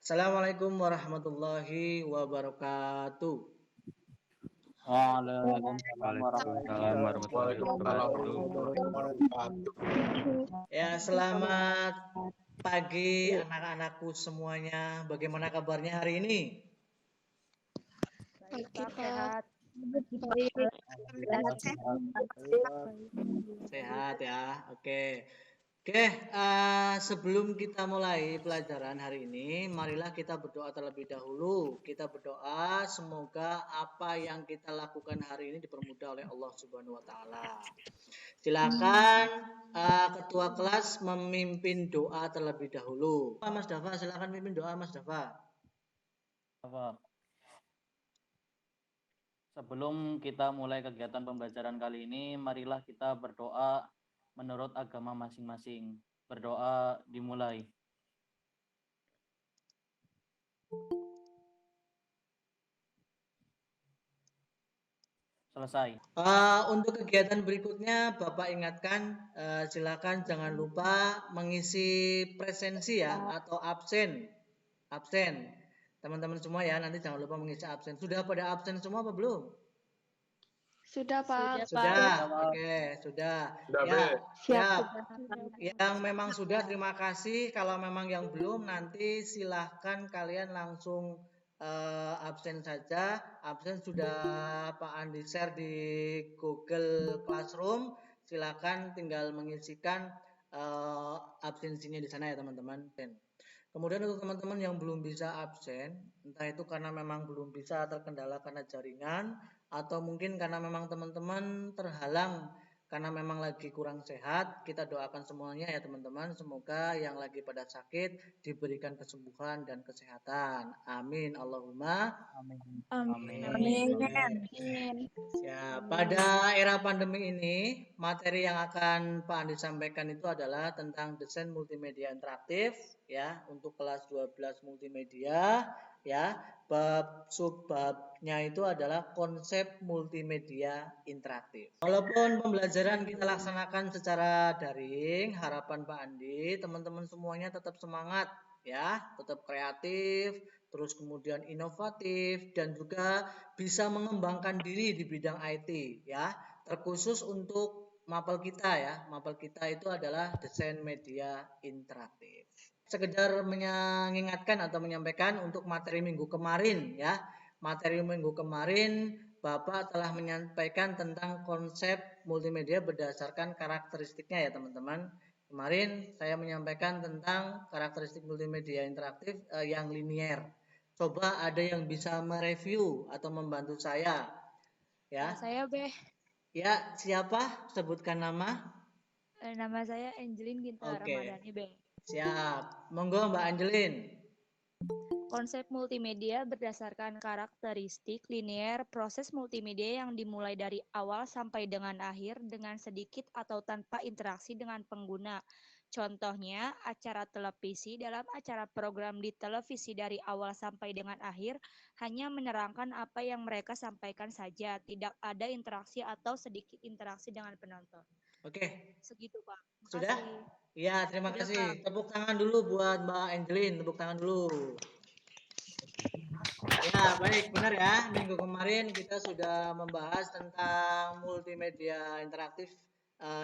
Assalamualaikum warahmatullahi wabarakatuh. Waalaikumsalam Waalaikumsalam warahmatullahi warahmatullahi wabarakatuh. wabarakatuh. Ya, selamat pagi anak-anakku semuanya. Bagaimana kabarnya hari ini? Sehat. Sehat ya. Oke. Sebelum kita mulai pelajaran hari ini, marilah kita berdoa terlebih dahulu. Kita berdoa semoga apa yang kita lakukan hari ini dipermudah oleh Allah Subhanahu wa taala. Silakan ketua kelas memimpin doa terlebih dahulu. Mas Dafa, silakan memimpin doa Mas Dafa. Sebelum kita mulai kegiatan pembelajaran kali ini, marilah kita berdoa menurut agama masing-masing. Berdoa dimulai. Selesai. Untuk kegiatan berikutnya, Bapak ingatkan, silakan jangan lupa mengisi presensi ya atau absen. Teman-teman semua ya, nanti jangan lupa mengisi absen. Sudah pada absen semua apa belum? Sudah, Pak. Sudah. Oke, sudah. Ya, siap. Yang memang sudah, terima kasih. Kalau memang yang belum, nanti silahkan kalian langsung absen saja. Absen sudah Pak Andi share di Google Classroom. Silakan tinggal mengisikan absensinya di sana ya teman-teman. Kemudian untuk teman-teman yang belum bisa absen, entah itu karena memang belum bisa terkendala karena jaringan, atau mungkin karena memang teman-teman terhalang karena memang lagi kurang sehat, kita doakan semuanya ya teman-teman, semoga yang lagi pada sakit diberikan kesembuhan dan kesehatan. Amin. Allahumma Amin. ya, pada era pandemi ini, materi yang akan Pak Andi sampaikan itu adalah tentang desain multimedia interaktif ya, untuk kelas 12 multimedia ya. Subbabnya itu adalah konsep multimedia interaktif. Walaupun pembelajaran kita laksanakan secara daring, harapan Pak Andi, teman-teman semuanya tetap semangat ya, tetap kreatif, terus kemudian inovatif dan juga bisa mengembangkan diri di bidang IT ya, terkhusus untuk mapel kita ya. Mapel kita itu adalah desain media interaktif. Sekedar mengingatkan atau menyampaikan untuk materi minggu kemarin ya. Materi minggu kemarin Bapak telah menyampaikan tentang konsep multimedia berdasarkan karakteristiknya ya teman-teman. Kemarin saya menyampaikan tentang karakteristik multimedia interaktif yang linier. Coba ada yang bisa mereview atau membantu saya ya. Saya Beh. Ya, siapa? Sebutkan nama. Nama saya Angelin Ginta Ramadhani Beh. Siap. Monggo Mbak Angelin. Konsep multimedia berdasarkan karakteristik linear, proses multimedia yang dimulai dari awal sampai dengan akhir dengan sedikit atau tanpa interaksi dengan pengguna. Contohnya, acara televisi. Dalam acara program di televisi dari awal sampai dengan akhir hanya menerangkan apa yang mereka sampaikan saja, tidak ada interaksi atau sedikit interaksi dengan penonton. Oke. Segitu, Pak. Sudah? Ya, terima kasih. Tepuk tangan dulu buat Mbak Angelin. Tepuk tangan dulu. Ya, baik, benar ya. Minggu kemarin kita sudah membahas tentang multimedia interaktif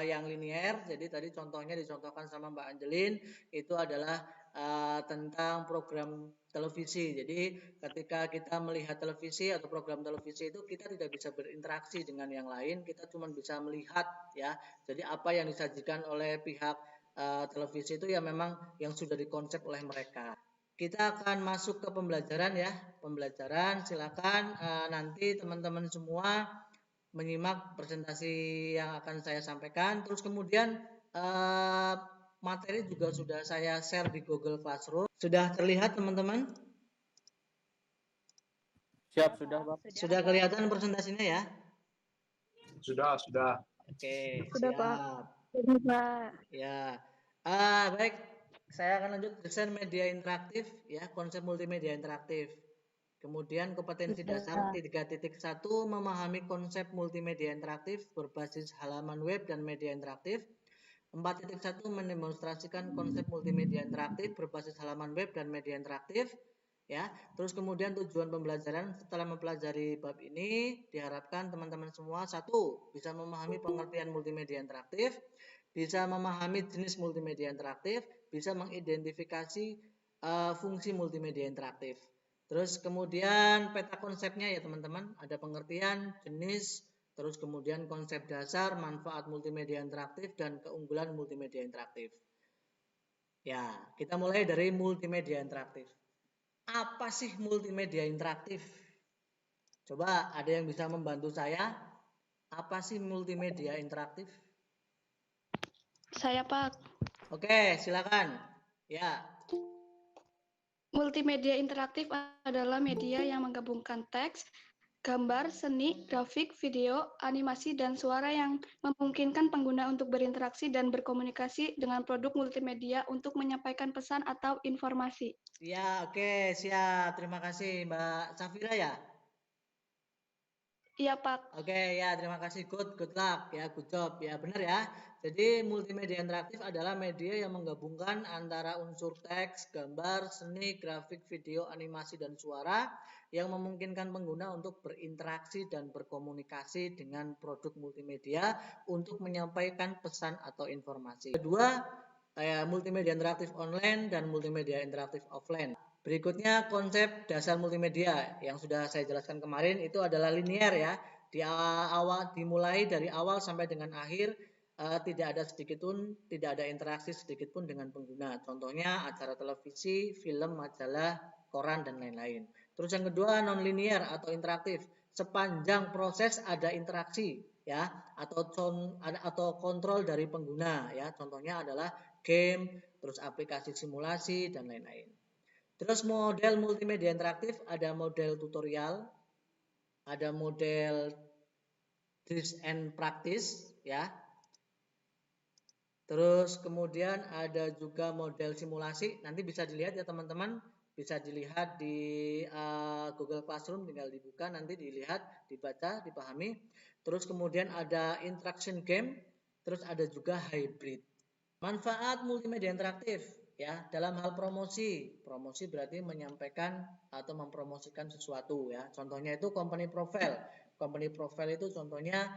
yang linier. Jadi tadi contohnya dicontohkan sama Mbak Angelin, itu adalah tentang program televisi. Jadi ketika kita melihat televisi atau program televisi itu kita tidak bisa berinteraksi dengan yang lain, kita cuma bisa melihat ya. Jadi apa yang disajikan oleh pihak televisi itu ya memang yang sudah dikonsep oleh mereka. Kita akan masuk ke pembelajaran ya. Pembelajaran, silakan nanti teman-teman semua menyimak presentasi yang akan saya sampaikan. Terus kemudian materi juga sudah saya share di Google Classroom. Sudah terlihat teman-teman? Siap, sudah Pak. Sudah kelihatan presentasinya ya? Sudah. Oke, Sudah, siap. Pak. Sudah, Pak. Ya. Baik, saya akan lanjut desain media interaktif ya, konsep multimedia interaktif. Kemudian kompetensi dasar 3.1 memahami konsep multimedia interaktif berbasis halaman web dan media interaktif. 4.1 mendemonstrasikan konsep multimedia interaktif berbasis halaman web dan media interaktif. Ya, terus kemudian tujuan pembelajaran setelah mempelajari bab ini diharapkan teman-teman semua satu bisa memahami pengertian multimedia interaktif, bisa memahami jenis multimedia interaktif, bisa mengidentifikasi fungsi multimedia interaktif. Terus kemudian peta konsepnya ya teman-teman, ada pengertian, jenis, terus kemudian konsep dasar, manfaat multimedia interaktif, dan keunggulan multimedia interaktif. Ya, kita mulai dari multimedia interaktif. Apa sih multimedia interaktif? Coba ada yang bisa membantu saya? Apa sih multimedia interaktif? Saya, Pak. Oke, silakan. Ya. Multimedia interaktif adalah media yang menggabungkan teks, gambar, seni, grafik, video, animasi, dan suara yang memungkinkan pengguna untuk berinteraksi dan berkomunikasi dengan produk multimedia untuk menyampaikan pesan atau informasi. Ya, oke, siap. Terima kasih, Mbak Safira ya. Iya, Pak. Oke, ya, terima kasih. Good luck. Ya, good job. Ya, benar ya. Jadi, multimedia interaktif adalah media yang menggabungkan antara unsur teks, gambar, seni, grafik, video, animasi, dan suara yang memungkinkan pengguna untuk berinteraksi dan berkomunikasi dengan produk multimedia untuk menyampaikan pesan atau informasi. Kedua, multimedia interaktif online dan multimedia interaktif offline. Berikutnya konsep dasar multimedia yang sudah saya jelaskan kemarin itu adalah linear ya. Dimulai dari awal sampai dengan akhir, tidak ada interaksi sedikit pun dengan pengguna. Contohnya acara televisi, film, majalah, koran, dan lain-lain. Terus yang kedua non-linear atau interaktif. Sepanjang proses ada interaksi ya atau kontrol dari pengguna ya. Contohnya adalah game, terus aplikasi simulasi, dan lain-lain. Terus model multimedia interaktif ada model tutorial, ada model teach and practice ya. Terus kemudian ada juga model simulasi. Nanti bisa dilihat ya teman-teman, bisa dilihat di Google Classroom, tinggal dibuka nanti dilihat, dibaca, dipahami. Terus kemudian ada interaction game, terus ada juga hybrid. Manfaat multimedia interaktif ya dalam hal promosi. Promosi berarti menyampaikan atau mempromosikan sesuatu ya. Contohnya itu company profile. Company profile itu contohnya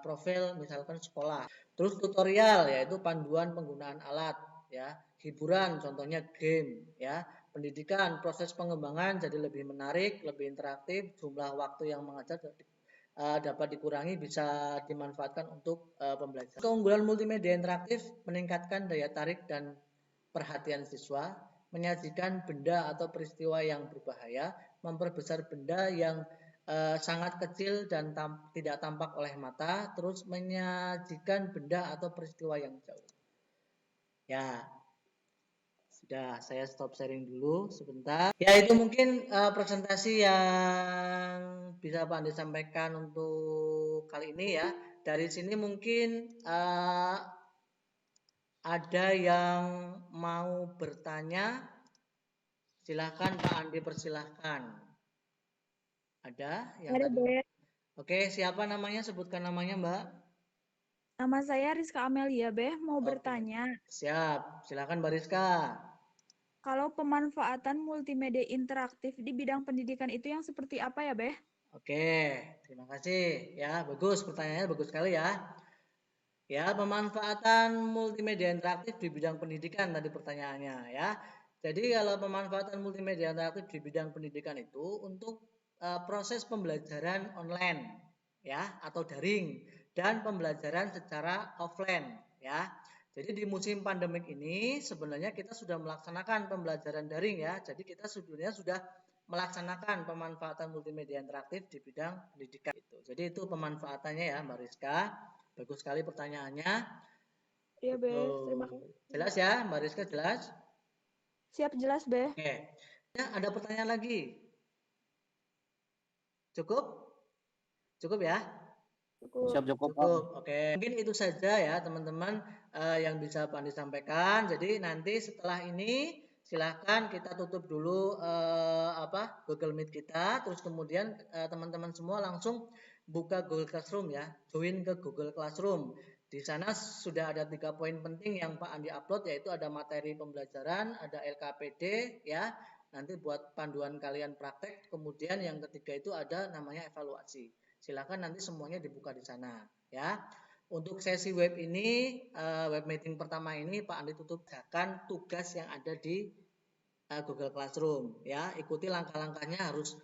profil misalkan sekolah. Terus tutorial yaitu panduan penggunaan alat ya. Hiburan contohnya game ya. Pendidikan, proses pengembangan jadi lebih menarik, lebih interaktif, jumlah waktu yang mengajar dapat dikurangi, bisa dimanfaatkan untuk pembelajaran. Keunggulan multimedia interaktif meningkatkan daya tarik dan perhatian siswa, menyajikan benda atau peristiwa yang berbahaya, memperbesar benda yang sangat kecil dan tidak tampak oleh mata, terus menyajikan benda atau peristiwa yang jauh. Ya, sudah, saya stop sharing dulu sebentar. Ya, itu mungkin presentasi yang bisa Pak Andi sampaikan untuk kali ini ya. Dari sini mungkin ada yang mau bertanya. Silahkan Pak Andi, persilahkan. Ada yang Ada, tadi? Be. Oke, siapa namanya? Sebutkan namanya, Mbak. Nama saya Rizka Amelia, Be. Mau Oke. bertanya, Siap, silakan Mbak Rizka. kalau pemanfaatan multimedia interaktif di bidang pendidikan itu yang seperti apa ya, Be? Oke, terima kasih. Ya, bagus, pertanyaannya bagus sekali ya. Ya, pemanfaatan multimedia interaktif di bidang pendidikan tadi pertanyaannya ya. Jadi kalau pemanfaatan multimedia interaktif di bidang pendidikan itu untuk proses pembelajaran online ya atau daring dan pembelajaran secara offline ya. Jadi di musim pandemik ini sebenarnya kita sudah melaksanakan pembelajaran daring ya. Jadi kita sebenarnya sudah melaksanakan pemanfaatan multimedia interaktif di bidang pendidikan itu. Jadi itu pemanfaatannya ya Mbak Rizka. Bagus sekali pertanyaannya. Iya, Be. Terima kasih. Jelas ya, Mbak Rizka, jelas? Siap, jelas, Be. Oke. Ya, ada pertanyaan lagi? Cukup? Cukup ya? Siap, cukup. Cukup. Oke. Mungkin itu saja ya, teman-teman, yang bisa Pak Andi sampaikan. Jadi nanti setelah ini silahkan kita tutup dulu Google Meet kita. Terus kemudian teman-teman semua langsung buka Google Classroom ya, join ke Google Classroom. Di sana sudah ada 3 poin penting yang Pak Andi upload, yaitu ada materi pembelajaran, ada LKPD ya, nanti buat panduan kalian praktek, kemudian yang ketiga itu ada namanya evaluasi. Silakan nanti semuanya dibuka di sana ya. Untuk sesi web ini, web meeting pertama ini Pak Andi tutupkan tugas yang ada di Google Classroom ya. Ikuti langkah-langkahnya harus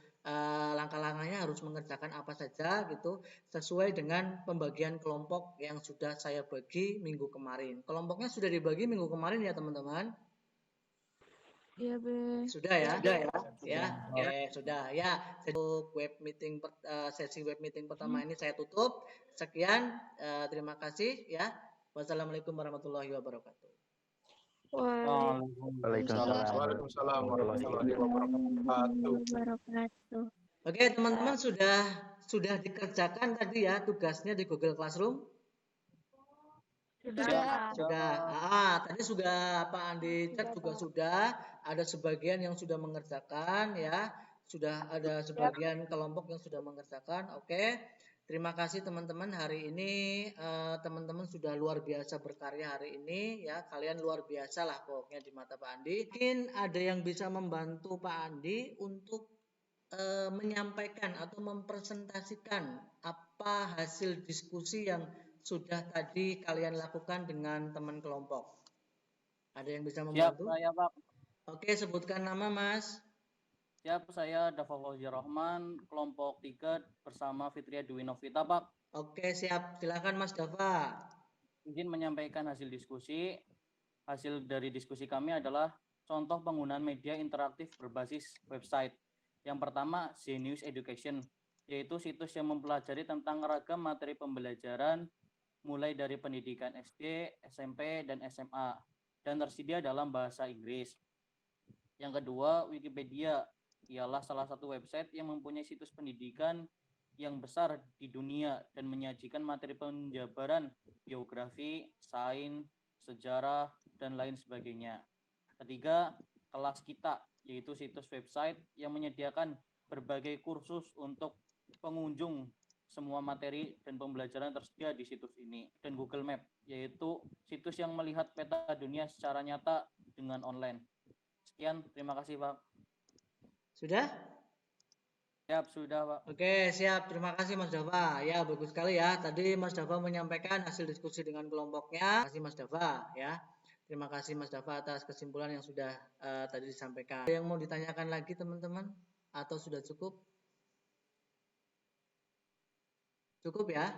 mengerjakan apa saja gitu sesuai dengan pembagian kelompok yang sudah saya bagi minggu kemarin. Kelompoknya sudah dibagi minggu kemarin ya teman-teman? Iya, Be. Sudah ya? Ya, Sudah. sudah ya. Sesi web meeting pertama ini saya tutup. Sekian, terima kasih ya. Wassalamualaikum warahmatullahi wabarakatuh. Waalaikumsalam warahmatullahi wabarakatuh. Oke, teman-teman sudah dikerjakan tadi ya tugasnya di Google Classroom? Sudah. Tadi sudah Pak Andi cek juga sudah. Ada sebagian yang sudah mengerjakan ya. Sudah ada sebagian kelompok yang sudah mengerjakan. Oke. Terima kasih teman-teman, hari ini teman-teman sudah luar biasa berkarya hari ini ya. Kalian luar biasa lah pokoknya di mata Pak Andi. Mungkin ada yang bisa membantu Pak Andi untuk menyampaikan atau mempresentasikan apa hasil diskusi yang sudah tadi kalian lakukan dengan teman kelompok. Ada yang bisa membantu? Siap, saya Pak. Oke, sebutkan nama Mas. Siap, saya Dafa Fauzia Rahman, kelompok 3 bersama Fitria Dwi Novita, Pak. Oke, siap. Silakan Mas Dafa. Izin menyampaikan hasil diskusi. Hasil dari diskusi kami adalah contoh penggunaan media interaktif berbasis website. Yang pertama, Zenius Education, yaitu situs yang mempelajari tentang ragam materi pembelajaran mulai dari pendidikan SD, SMP, dan SMA, dan tersedia dalam bahasa Inggris. Yang kedua, Wikipedia, ialah salah satu website yang mempunyai situs pendidikan yang besar di dunia dan menyajikan materi penjabaran geografi, sains, sejarah, dan lain sebagainya. Ketiga, Kelas Kita, yaitu situs website yang menyediakan berbagai kursus untuk pengunjung. Semua materi dan pembelajaran tersedia di situs ini. Dan Google Map, yaitu situs yang melihat peta dunia secara nyata dengan online. Sekian, terima kasih Pak. Sudah? Siap, sudah Pak. Oke, siap. Terima kasih Mas Dafa. Ya, bagus sekali ya. Tadi Mas Dafa menyampaikan hasil diskusi dengan kelompoknya. Terima kasih Mas Dafa ya. Terima kasih Mas Dafa atas kesimpulan yang sudah tadi disampaikan. Ada yang mau ditanyakan lagi teman-teman? Atau sudah cukup? Cukup ya?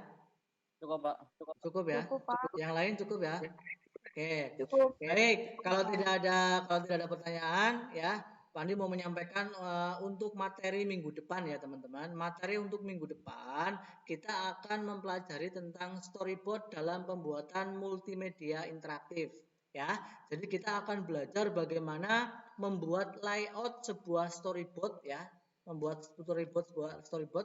Cukup Pak. Cukup ya? Cukup, Pak. Yang lain cukup ya? Oke. Cukup. Baik, kalau tidak ada pertanyaan ya, Pak Andi mau menyampaikan untuk materi minggu depan ya teman-teman. Materi untuk minggu depan kita akan mempelajari tentang storyboard dalam pembuatan multimedia interaktif ya. Jadi kita akan belajar bagaimana membuat layout sebuah storyboard ya. Membuat storyboard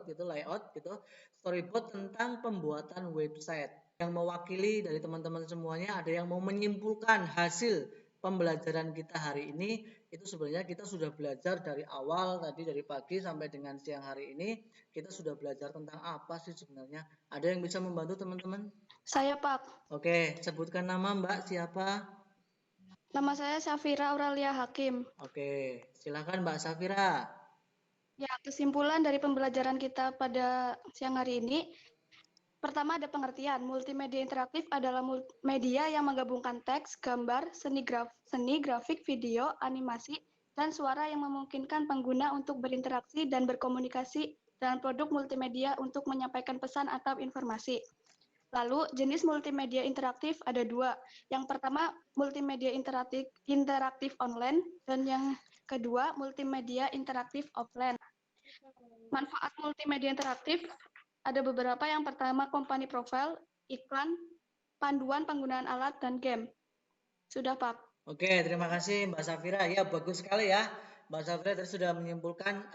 gitu, layout gitu. Storyboard tentang pembuatan website. Yang mewakili dari teman-teman semuanya, ada yang mau menyimpulkan hasil pembelajaran kita hari ini. Itu sebenarnya kita sudah belajar dari awal tadi, dari pagi sampai dengan siang hari ini kita sudah belajar tentang apa sih sebenarnya. Ada yang bisa membantu teman-teman? Saya Pak. Oke, sebutkan nama Mbak siapa? Nama saya Safira Aurelia Hakim. Oke, silakan Mbak Safira. Ya, kesimpulan dari pembelajaran kita pada siang hari ini. Pertama ada pengertian, multimedia interaktif adalah media yang menggabungkan teks, gambar, seni grafik, video, animasi, dan suara yang memungkinkan pengguna untuk berinteraksi dan berkomunikasi dengan produk multimedia untuk menyampaikan pesan atau informasi. Lalu, jenis multimedia interaktif ada 2. Yang pertama, multimedia interaktif online, dan yang kedua, multimedia interaktif offline. Manfaat multimedia interaktif ada beberapa. Yang pertama, company profile, iklan, panduan penggunaan alat, dan game. Sudah, Pak. Oke, terima kasih Mbak Safira. Ya, bagus sekali ya. Mbak Safira tadi sudah menyimpulkan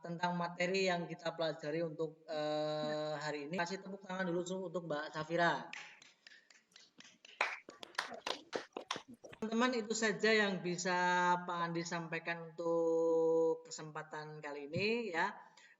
tentang materi yang kita pelajari untuk hari ini. Kasih tepuk tangan dulu untuk Mbak Safira. Teman-teman, itu saja yang bisa Pak Andi sampaikan untuk kesempatan kali ini ya.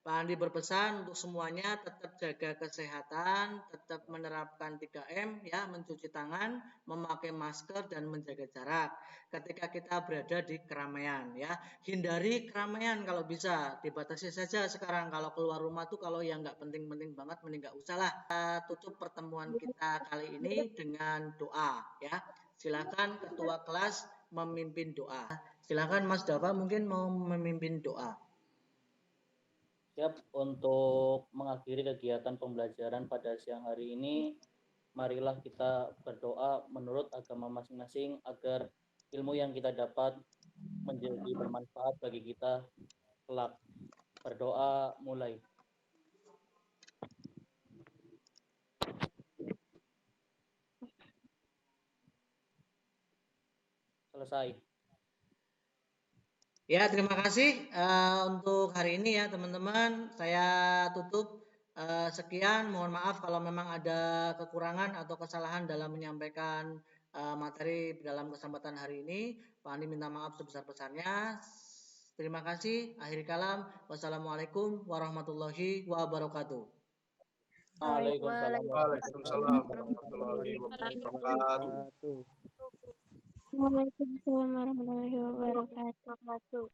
Pak Andi berpesan untuk semuanya tetap jaga kesehatan, tetap menerapkan 3M ya, mencuci tangan, memakai masker dan menjaga jarak ketika kita berada di keramaian ya. Hindari keramaian kalau bisa, dibatasi saja sekarang kalau keluar rumah tuh kalau yang nggak penting-penting banget mending nggak usah lah. Kita tutup pertemuan kita kali ini dengan doa ya. Silakan ketua kelas memimpin doa. Silakan Mas Dava mungkin mau memimpin doa. Siap, untuk mengakhiri kegiatan pembelajaran pada siang hari ini, marilah kita berdoa menurut agama masing-masing agar ilmu yang kita dapat menjadi bermanfaat bagi kita kelak. Berdoa mulai. Selesai. Ya, terima kasih untuk hari ini ya teman-teman. Saya tutup sekian. Mohon maaf kalau memang ada kekurangan atau kesalahan dalam menyampaikan materi dalam kesempatan hari ini. Pak Andi minta maaf sebesar-besarnya. Terima kasih. Akhir kalam. Wassalamualaikum warahmatullahi wabarakatuh. Waalaikumsalam warahmatullahi wabarakatuh. Waalaikumsalam warahmatullahi wabarakatuh.